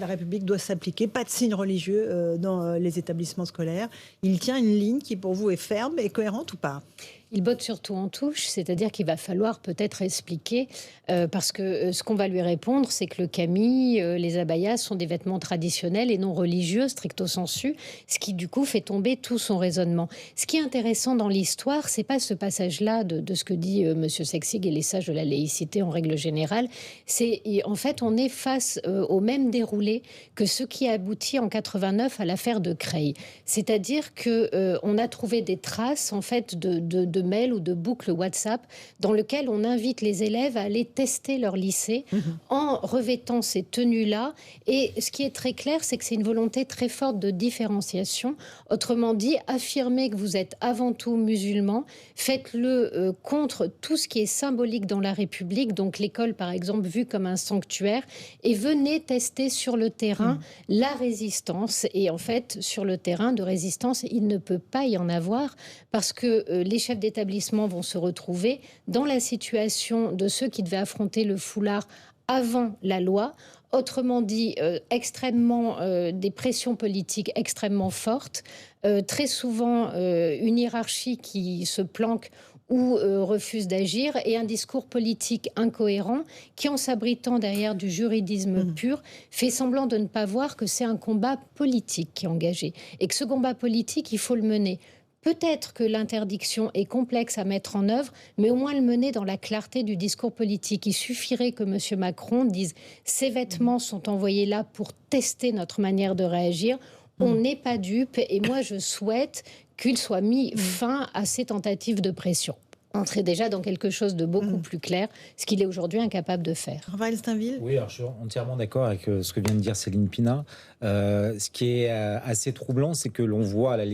La République doit s'appliquer, pas de signes religieux dans les établissements scolaires. Il tient une ligne qui pour vous est ferme et cohérente ou pas? Il botte surtout en touche, c'est-à-dire qu'il va falloir peut-être expliquer, parce que ce qu'on va lui répondre, c'est que le camis, les abayas sont des vêtements traditionnels et non religieux, stricto sensu, ce qui du coup fait tomber tout son raisonnement. Ce qui est intéressant dans l'histoire, c'est pas ce passage-là de ce que dit Monsieur Sexig et les sages de la laïcité en règle générale. C'est en fait on est face au même déroulé que ce qui a abouti en 89 à l'affaire de Creil, c'est-à-dire que on a trouvé des traces en fait de mails ou de boucles WhatsApp dans lequel on invite les élèves à aller tester leur lycée en revêtant ces tenues-là. Et ce qui est très clair, c'est que c'est une volonté très forte de différenciation. Autrement dit, affirmez que vous êtes avant tout musulman, faites-le contre tout ce qui est symbolique dans la République, donc l'école par exemple vue comme un sanctuaire, et venez tester sur le terrain la résistance. Et en fait, sur le terrain de résistance, il ne peut pas y en avoir parce que les chefs d'établissement vont se retrouver dans la situation de ceux qui devaient affronter le foulard avant la loi. Autrement dit, des pressions politiques extrêmement fortes, très souvent une hiérarchie qui se planque ou refuse d'agir, et un discours politique incohérent qui, en s'abritant derrière du juridisme pur, fait semblant de ne pas voir que c'est un combat politique qui est engagé et que ce combat politique, il faut le mener. Peut-être que l'interdiction est complexe à mettre en œuvre, mais au moins le mener dans la clarté du discours politique. Il suffirait que M. Macron dise « ces vêtements sont envoyés là pour tester notre manière de réagir ». On n'est pas dupe et moi je souhaite qu'il soit mis fin à ces tentatives de pression. Entrer déjà dans quelque chose de beaucoup plus clair, ce qu'il est aujourd'hui incapable de faire. Raphaël Steinville. Oui, alors je suis entièrement d'accord avec ce que vient de dire Céline Pina. Ce qui est assez troublant, c'est que l'on voit à la